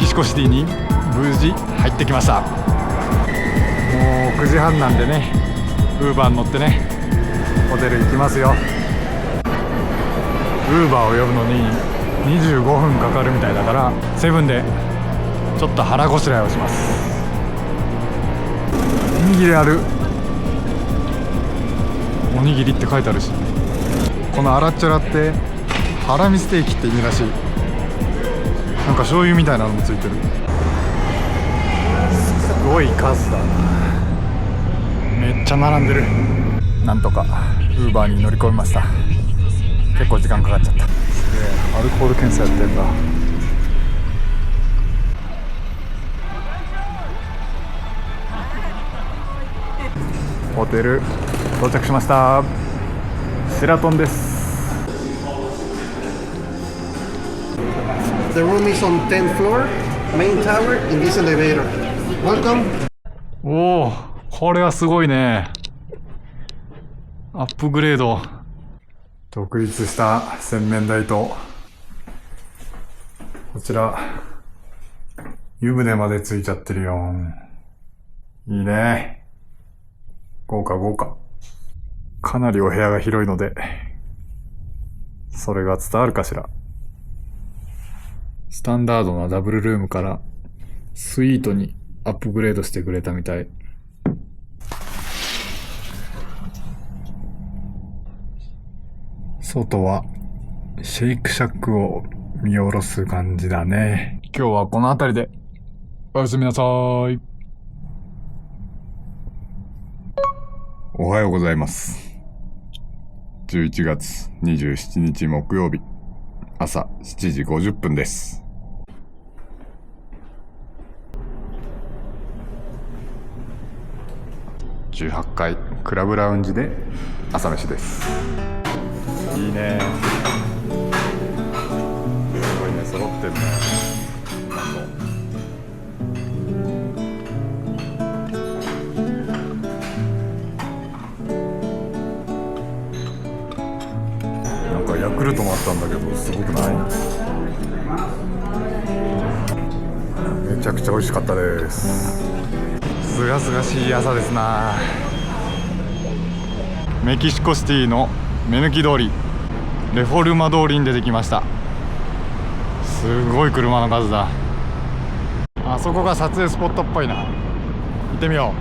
キシコシティに無事入ってきました。もう9時半なんでね、ウーバーに乗ってねホテル行きますよ。ウーバーを呼ぶのに25分かかるみたいだから、セブンでちょっと腹ごしらえをします。おにぎりある。おにぎりって書いてあるし、このアラッチョラってハラミステーキって意味らしい。なんか醤油みたいなのもついてる。すごい数だな。めっちゃ並んでる。なんとかウーバーに乗り込みました。結構時間かかっちゃった。すげえ、アルコール検査やってんだ。ホテル到着しました。シェラトンです。The room is on 10th floor, main tower in this elevator. Welcome. おお、これはすごいね。アップグレード。独立した洗面台と、こちら湯船までついちゃってるよ。いいね。豪華豪華。かなりお部屋が広いので、それが伝わるかしら。スタンダードなダブルルームからスイートにアップグレードしてくれたみたい。外はシェイクシャックを見下ろす感じだね。今日はこの辺りでおやすみなさい。おはようございます。11月27日木曜日朝7時50分です。18階クラブラウンジで朝飯です。いいね。すごいね、揃ってるね。なんかヤクルトもあったんだけど、すごくない？めちゃくちゃ美味しかったです。すがすがしい朝ですな。メキシコシティの目抜き通り、レフォルマ通りに出てきました。すごい車の数だ。あそこが撮影スポットっぽいな。行ってみよ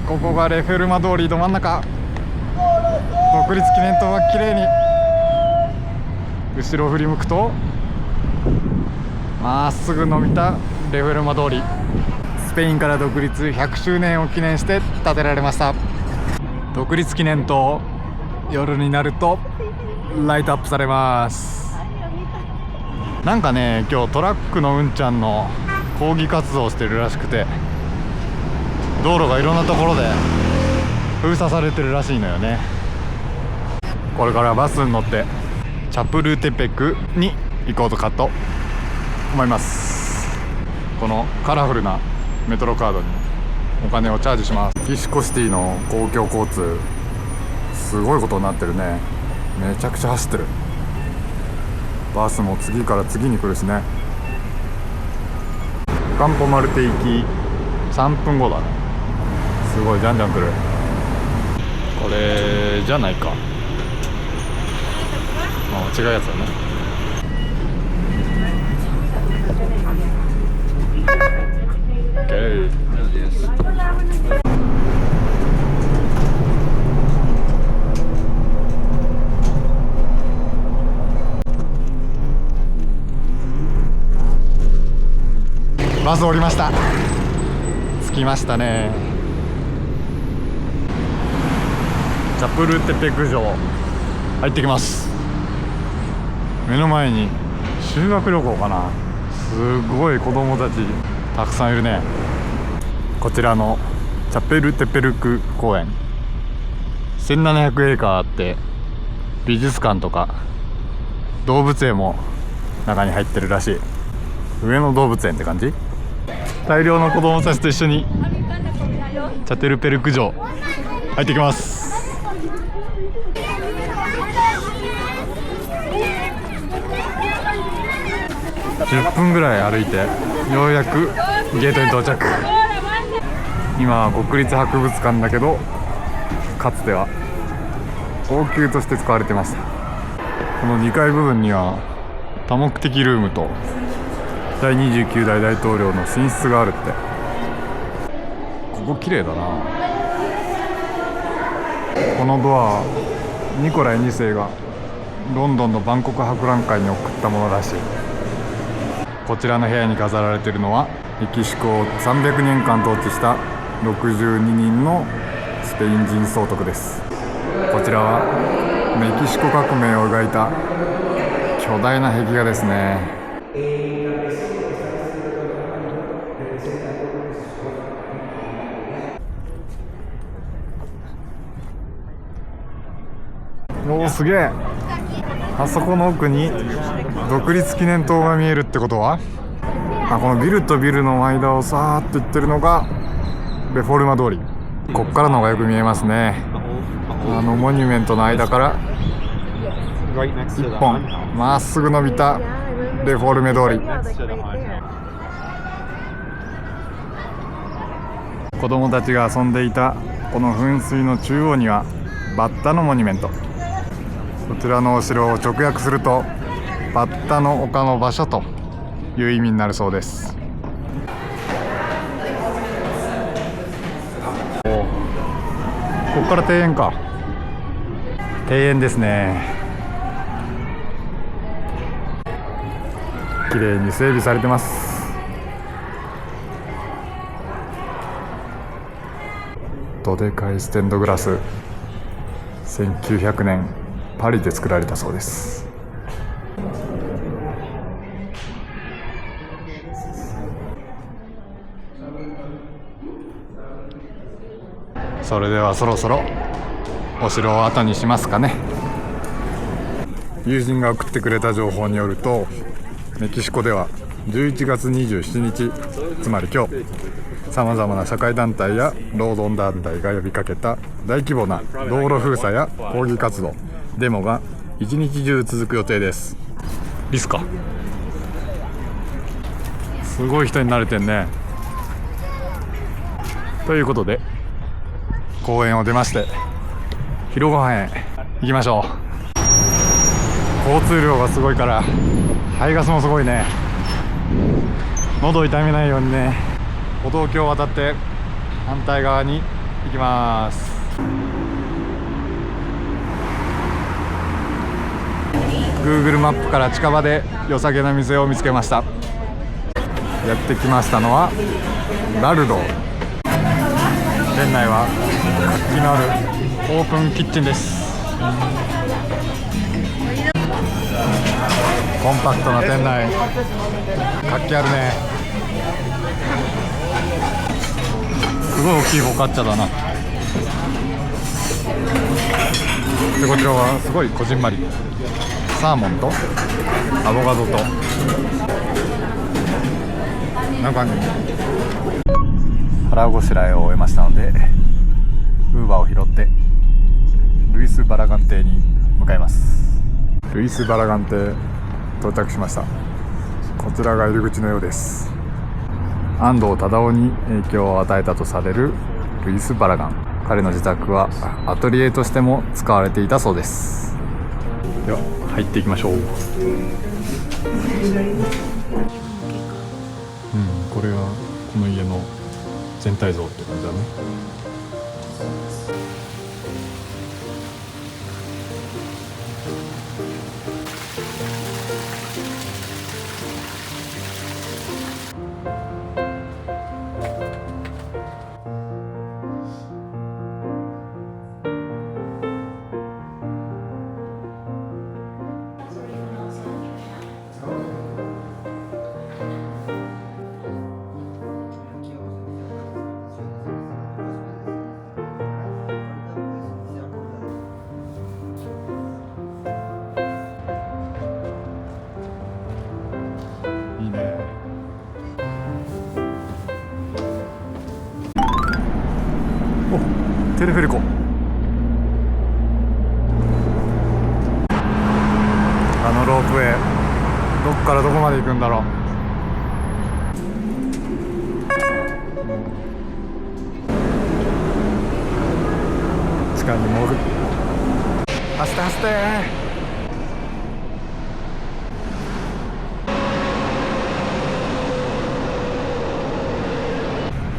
う。ここがレフォルマ通りど真ん中。独立記念塔は綺麗に後ろを振り向くとまっすぐ伸びたレフォルマ通り。スペインから独立100周年を記念して建てられました。独立記念塔、夜になるとライトアップされます。なんかね、今日トラックのうんちゃんの抗議活動をしてるらしくて、道路がいろんなところで封鎖されてるらしいのよね。これからバスに乗ってチャプルテペクに行こうとかと思います。このカラフルなメトロカードにお金をチャージします。メキシコシティの公共交通すごいことになってるね。めちゃくちゃ走ってる。バスも次から次に来るしね。カンポマルテ行き3分後だね。すごいじゃんじゃん来る。これじゃないか。違うやつだね。OK。バス降りました。着きましたね。チャプルテペク城入ってきます。目の前に修学旅行かな。すごい子供たちたくさんいるね。こちらのチャペルテペルク公園、1700エーカーあって美術館とか動物園も中に入ってるらしい。上野動物園って感じ。大量の子供たちと一緒にチャテルペルク城入ってきます。10分ぐらい歩いてようやくゲートに到着。今は国立博物館だけど、かつては王宮として使われてました。この2階部分には多目的ルームと第29代大統領の寝室があるって。ここ綺麗だな。このドア、ニコライ2世がロンドンの万国博覧会に送ったものらしい。こちらの部屋に飾られているのはメキシコを300年間統治した62人のスペイン人総督です。こちらはメキシコ革命を描いた巨大な壁画ですね。おー、すげえ。あそこの奥に独立記念塔が見えるってことは、このビルとビルの間をさーっと行ってるのがレフォルマ通り。こっからの方がよく見えますね。モニュメントの間から一本まっすぐ伸びたレフォルメ通り。子供たちが遊んでいたこの噴水の中央にはバッタのモニュメント。こちらのお城を直訳するとバッタの丘の場所という意味になるそうです。ここから庭園か。庭園ですね。綺麗に整備されてます。どでかいステンドグラス、1900年パリで作られたそうです。それではそろそろお城を後にしますかね。友人が送ってくれた情報によると、メキシコでは11月27日、つまり今日、さまざまな社会団体や労働団体が呼びかけた大規模な道路封鎖や抗議活動、デモが一日中続く予定です。リスか。すごい人に慣れてんね。ということで公園を出まして昼ご飯へ行きましょう。交通量がすごいから排ガスもすごいね。喉痛めないようにね、歩道橋を渡って反対側に行きます。Google マップから近場で良さげな店を見つけました。やってきましたのはラルド。店内は活気のあるオープンキッチンです。コンパクトな店内、活気あるね。すごい大きいフォカッチャだな。でこちらはすごいこじんまり、サーモンとアボカドと中に腹ごしらえを終えましたので、ウーバーを拾ってルイス・バラガン邸に向かいます。ルイス・バラガン邸到着しました。こちらが入り口のようです。安藤忠雄に影響を与えたとされるルイス・バラガン。彼の自宅はアトリエとしても使われていたそうです。では入っていきましょう。これがこの家の全体像って感じだね。いいね。お、テレフェリコ。ロープウェイどっからどこまで行くんだろう。地下に潜る。走って走って。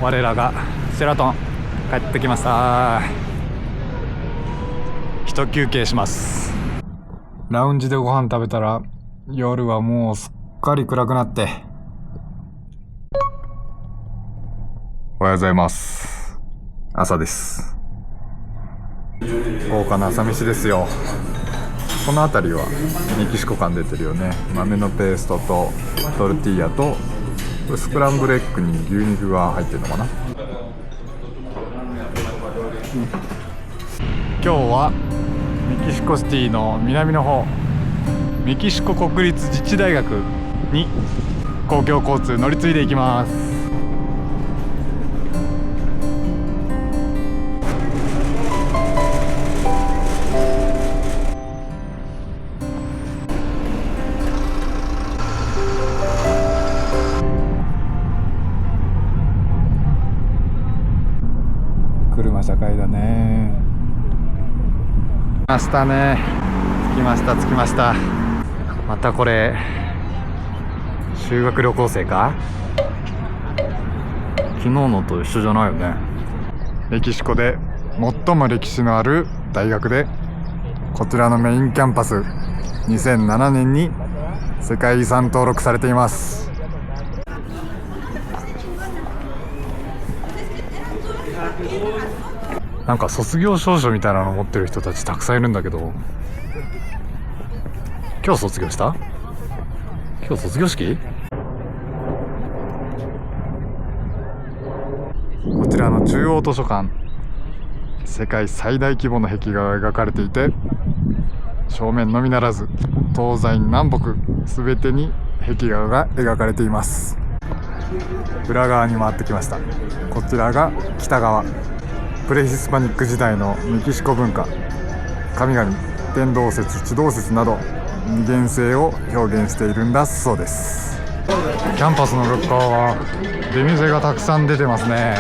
我らがシェラトン帰ってきました。一休憩します。ラウンジでご飯食べたら夜はもうすっかり暗くなって。おはようございます。朝です。豪華な朝飯ですよ。この辺りはメキシコ感出てるよね。豆のペーストとトルティーヤとスクランブルエッグに牛肉が入ってるのかな。今日はメキシコシティの南の方、メキシコ国立自治大学に公共交通乗り継いでいきます。車社会だね。着きましたね。着きました。またこれ修学旅行生か。昨日のと一緒じゃないよね。メキシコで最も歴史のある大学で、こちらのメインキャンパス2007年に世界遺産登録されています。なんか卒業証書みたいなの持ってる人たちたくさんいるんだけど、今日卒業した？今日卒業式？こちらの中央図書館、世界最大規模の壁画が描かれていて、正面のみならず東西南北すべてに壁画が描かれています。裏側に回ってきました。こちらが北側、プレヒスパニック時代のメキシコ文化、神々、天動説、地動説など二元性を表現しているんだそうです。キャンパスの向こうは出店がたくさん出てますね。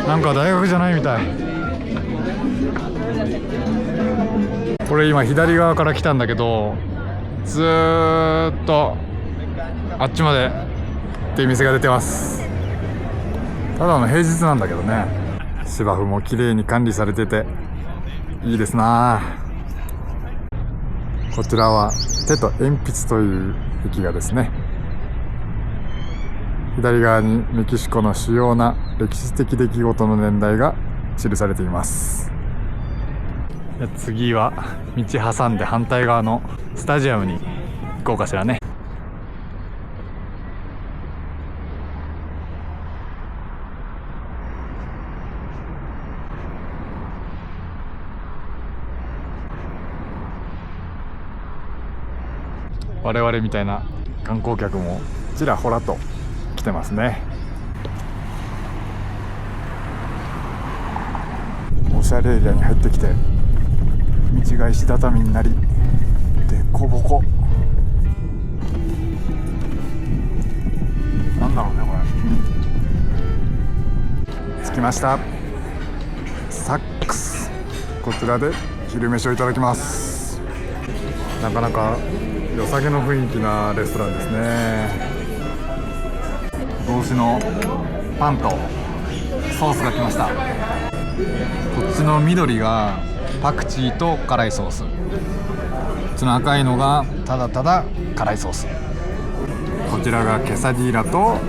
なんか大学じゃないみたい。これ今左側から来たんだけど、ずーっとあっちまでっていう店が出てます。ただの平日なんだけどね。芝生も綺麗に管理されてていいですな。こちらは手と鉛筆という壁画ですね。左側にメキシコの主要な歴史的出来事の年代が記されています。次は道挟んで反対側のスタジアムに行こうかしらね。我々みたいな観光客もちらほらと来てますね。おしゃれエリアに入ってきて、道が石畳になりでこぼこ。なんだろうねこれ。着きました。サックス、こちらで昼飯をいただきます。なかなか良さげの雰囲気なレストランですね。帽子のパンとソースが来ました。こっちの緑がパクチーと辛いソース、こっちの赤いのがただただ辛いソース。こちらがケサディーラと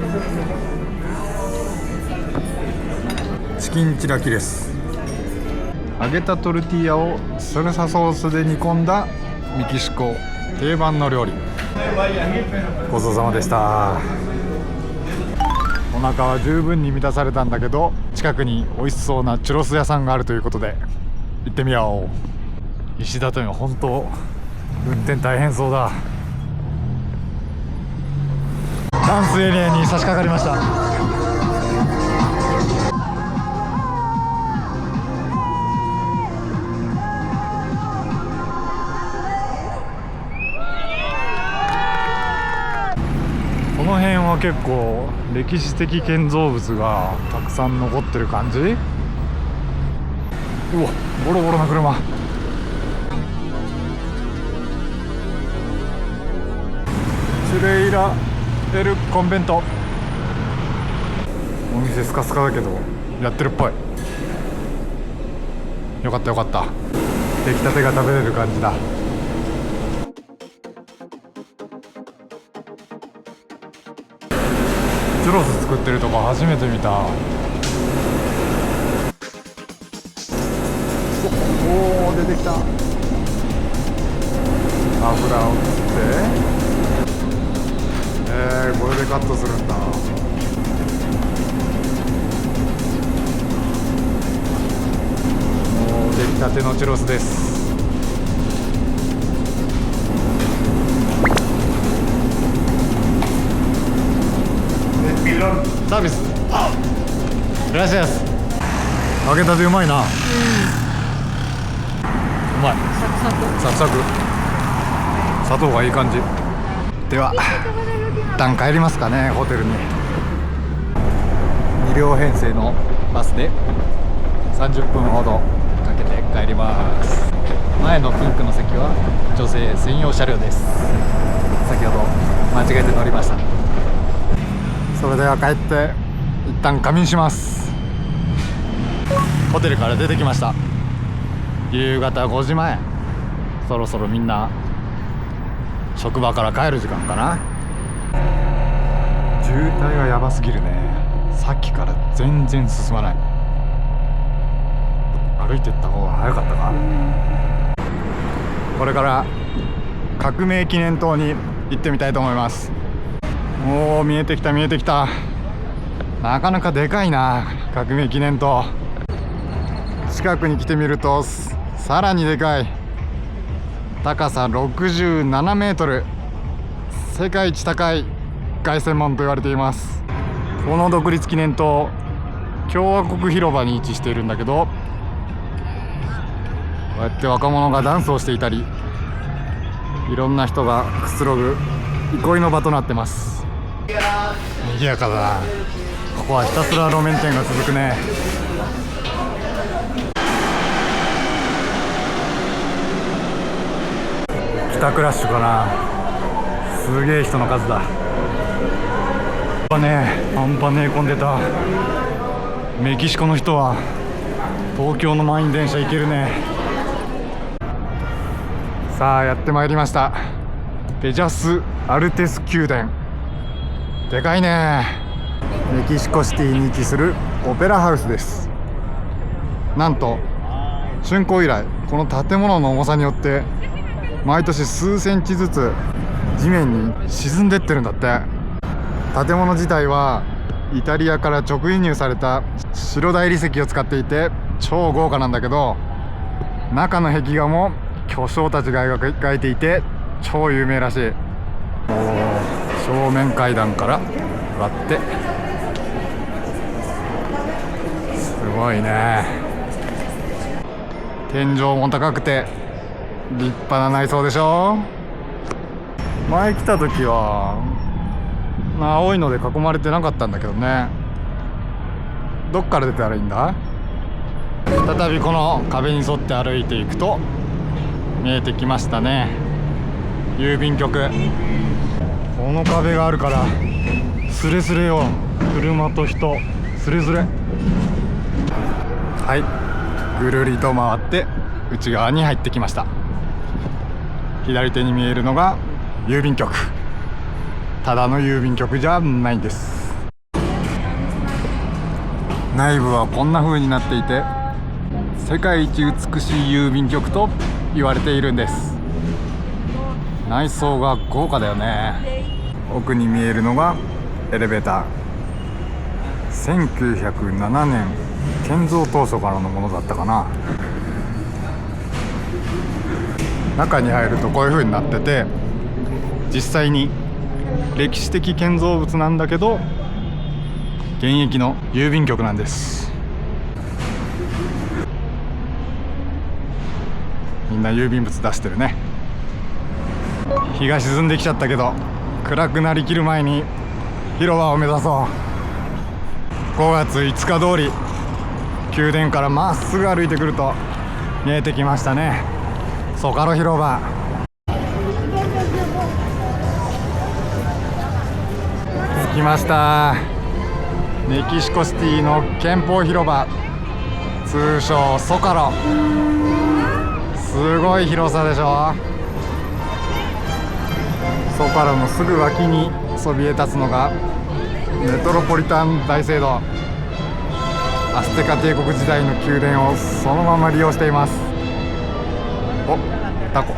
チキンチラキです。揚げたトルティーヤをサルサソースで煮込んだメキシコ定番の料理。ごちそうさまでした。お腹は十分に満たされたんだけど、近くに美味しそうなチュロス屋さんがあるということで行ってみよう。石畳は本当運転大変そうだ。ダンスエリアに差し掛かりました。結構歴史的建造物がたくさん残ってる感じ。うわ、ボロボロな車。シュレイラ・エル・コンベント。お店スカスカだけどやってるっぽい。よかったよかった、出来たてが食べれる感じだ。チュロス作ってるとこ初めて見た。おお、出てきた。油を切って、これでカットするんだ。もう出来たてのチュロスです。サービス。グラシアス。揚げたてうまいな。うまい。サクサク。砂糖がいい感じ。では一旦帰りますかね、ホテルに。2両編成のバスで30分ほどかけて帰ります。前のピンクの席は女性専用車両です。先ほど間違えて乗りました。それでは帰って一旦仮眠します。ホテルから出てきました。夕方5時前。そろそろみんな職場から帰る時間かな。渋滞がやばすぎるね。さっきから全然進まない。歩いてった方が早かったか。これから革命記念塔に行ってみたいと思います。おお、見えてきた見えてきた。なかなかでかいな、革命記念塔。近くに来てみるとさらにでかい。高さ67メートル、世界一高い凱旋門と言われています。この独立記念塔、共和国広場に位置しているんだけど、こうやって若者がダンスをしていたり、いろんな人がくつろぐ憩いの場となってます。賑やかだな。ここはひたすら路面店が続くね。帰宅ラッシュかな。すげえ人の数だ。半端ねえ混んでた。メキシコの人は東京の満員電車行けるね。さあやってまいりました。ベジャス・アルテス宮殿。でかいね。メキシコシティに位置するオペラハウスです。なんと竣工以来、この建物の重さによって毎年数センチずつ地面に沈んでってるんだって。建物自体はイタリアから直輸入された白大理石を使っていて超豪華なんだけど、中の壁画も巨匠たちが描いていて超有名らしい。正面階段から上がって、すごいね。天井も高くて立派な内装でしょ。前来た時は青いので囲まれてなかったんだけどね。どっから出たらいいんだ。再びこの壁に沿って歩いていくと見えてきましたね、郵便局。この壁があるからスレスレよ。車と人スレスレ。はい、ぐるりと回って内側に入ってきました。左手に見えるのが郵便局。ただの郵便局じゃないんです。内部はこんな風になっていて、世界一美しい郵便局と言われているんです。内装が豪華だよね。奥に見えるのがエレベーター。1907年建造当初からのものだったかな。中に入るとこういう風になってて、実際に歴史的建造物なんだけど現役の郵便局なんです。みんな郵便物出してるね。日が沈んできちゃったけど、暗くなりきる前に広場を目指そう。5月5日通り、宮殿からまっすぐ歩いてくると見えてきましたね、ソカロ広場。着きました。メキシコシティの憲法広場、通称ソカロ。すごい広さでしょ。ソカロのすぐ脇にそびえ立つのがメトロポリタン大聖堂。アステカ帝国時代の宮殿をそのまま利用しています。お、タコ。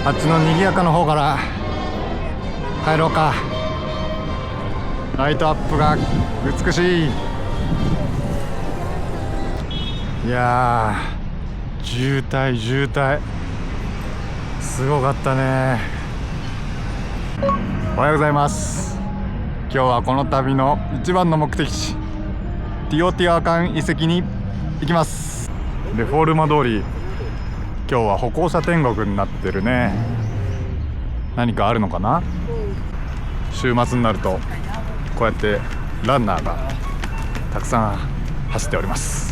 あっちの賑やかの方から帰ろうか。ライトアップが美しい。いやー、渋滞すごかったね。おはようございます。今日はこの旅の一番の目的地、ティオティワカン遺跡に行きます。レフォルマ通り、今日は歩行者天国になってるね。何かあるのかな。週末になるとこうやってランナーがたくさん走っております。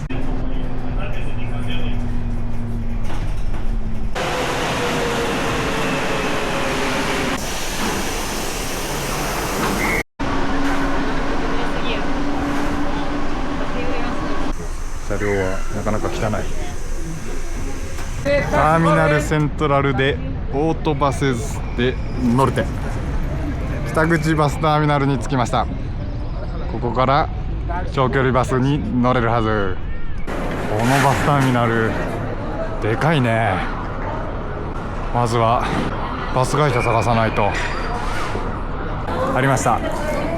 車両はなかなか汚い。ターミナルセントラルでオートバセズでノルテ、北口バスターミナルに着きました。ここから長距離バスに乗れるはず。このバスターミナルでかいね。まずはバス会社探さないと。ありました、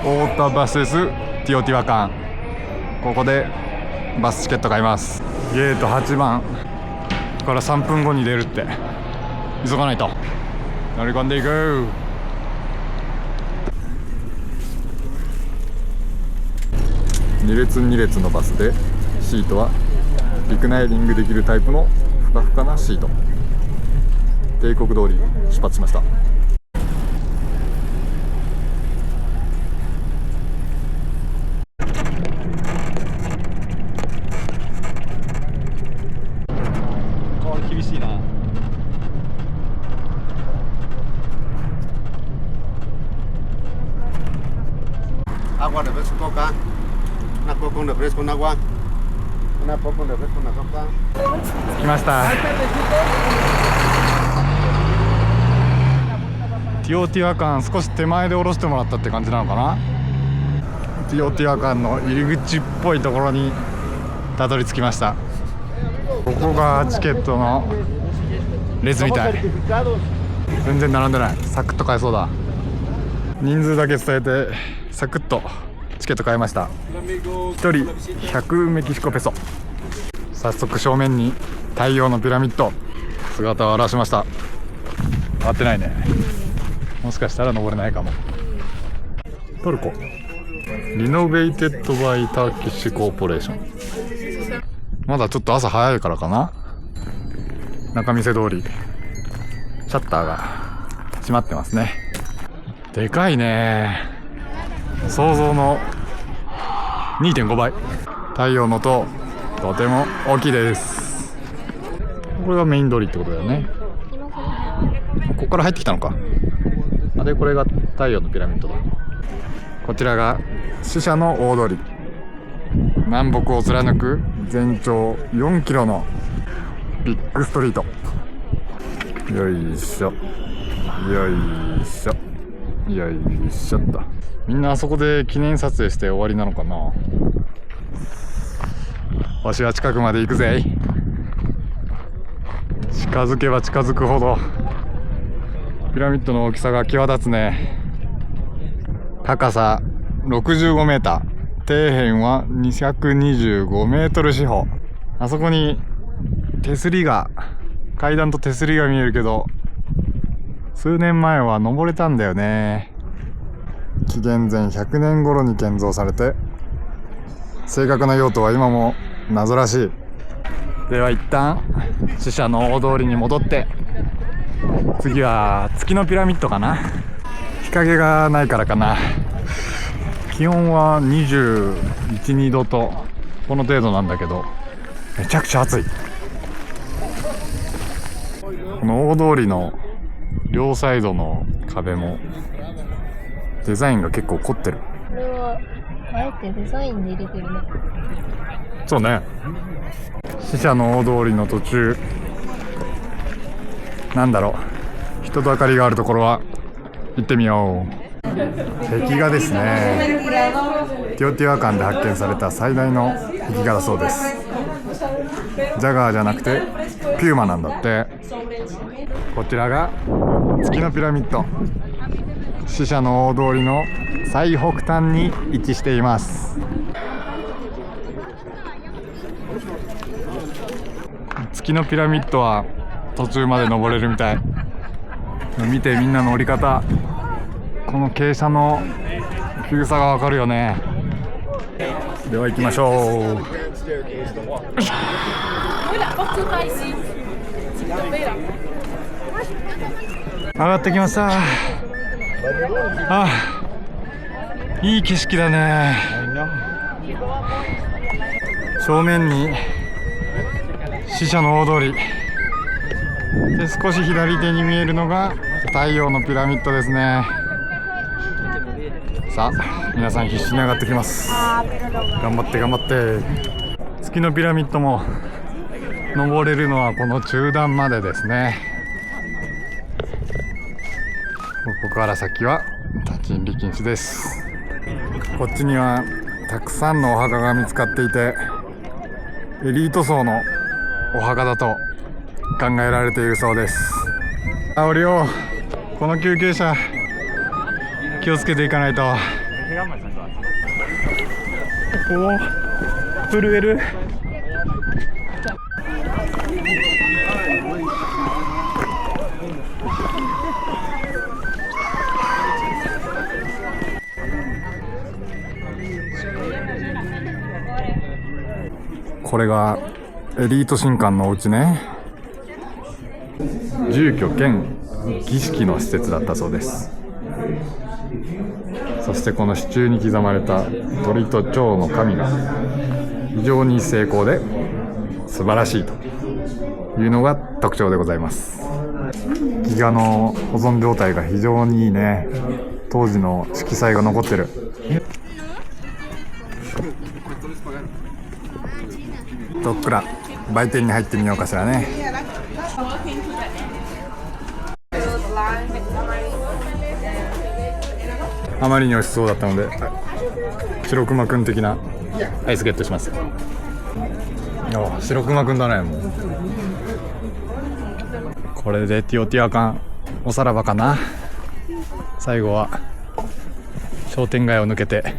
オートバセズティオティワカン。ここでバスチケット買います。ゲート8番から3分後に出るって。急がないと。乗り込んでいく。2列2列のバスで、シートはリクナイリングできるタイプのふかふかなシート。帝国通り出発しました。厳しいな。Agua de refresco acá. Una coca con refresco con agua. Una coca con refresco con coca. 来ました。ティオティワカン、少し手前で降ろしてもらったって感じなのかな。ティオティワカンの入り口っぽいところにたどり着きました。ここがチケットの列みたい。全然並んでない。サクッと買えそうだ。人数だけ伝えてサクッとチケット買いました。1人100メキシコペソ。早速正面に太陽のピラミッド姿を現しました。合ってないね。もしかしたら登れないかも。トルコリノベイテッドバイターキッシュコーポレーション。まだちょっと朝早いからかな。仲見世通りシャッターが閉まってますね。でかいね。想像の 2.5 倍。太陽の塔とても大きいです。これがメイン通りってことだよね。ここから入ってきたのか。でこれが太陽のピラミッドだ。こちらが死者の大通り。南北を貫く全長4キロのビッグストリート。よいしょよいしょよいしょっと。みんなあそこで記念撮影して終わりなのかな。わしは近くまで行くぜ。近づけば近づくほどピラミッドの大きさが際立つね。高さ65メーター、底辺は225メートル四方。あそこに手すりが、階段と手すりが見えるけど、数年前は登れたんだよね。紀元前100年頃に建造されて、正確な用途は今も謎らしい。では一旦死者の大通りに戻って、次は月のピラミッドかな。日陰がないからかな。気温は21、2度とこの程度なんだけど、めちゃくちゃ暑い。この大通りの両サイドの壁もデザインが結構凝ってる。これはあえてデザインで入れてるね。そうね。死者の大通りの途中、なんだろう、人と明かりがあるところは行ってみよう。壁画ですね。ティオティワカンで発見された最大の壁画だそうです。ジャガーじゃなくてピューマなんだって。こちらが月のピラミッド、死者の大通りの最北端に位置しています。月のピラミッドは途中まで登れるみたい。見て、みんなの降り方、この傾斜の急さがわかるよね。では行きましょう。上がってきました。いい景色だね。正面に死者の大通りで、少し左手に見えるのが太陽のピラミッドですね。さあ、皆さん必死に上がってきます。頑張って頑張って。月のピラミッドも登れるのはこの中段までですね。ここから先は立ち入り禁止です。こっちにはたくさんのお墓が見つかっていて、エリート層のお墓だと考えられているそうです。降りよう。この休憩車気をつけていかないと。おお、震える。これがエリート神官のお家ね。住居兼儀式の施設だったそうです。そしてこの支柱に刻まれた鳥と蝶の神が非常に精巧で素晴らしいというのが特徴でございます。壁画の保存状態が非常にいいね。当時の色彩が残ってる。とっくら売店に入ってみようかしらね。あまりに美味しそうだったので、白熊くん的なアイスゲットします。白熊くんだね。もうこれでティオティワカンおさらばかな。最後は商店街を抜けて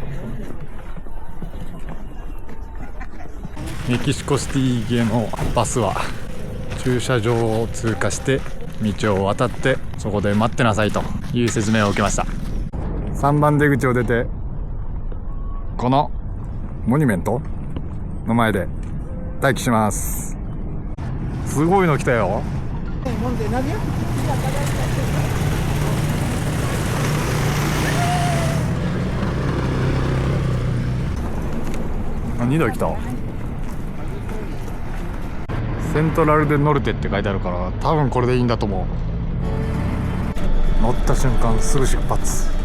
メキシコシティへのバスは駐車場を通過して道を渡って、そこで待ってなさいという説明を受けました。3番出口を出て、このモニュメントの前で待機します。すごいの来たよ。2台来た。セントラルデノルテって書いてあるから、多分これでいいんだと思う。乗った瞬間すぐ出発。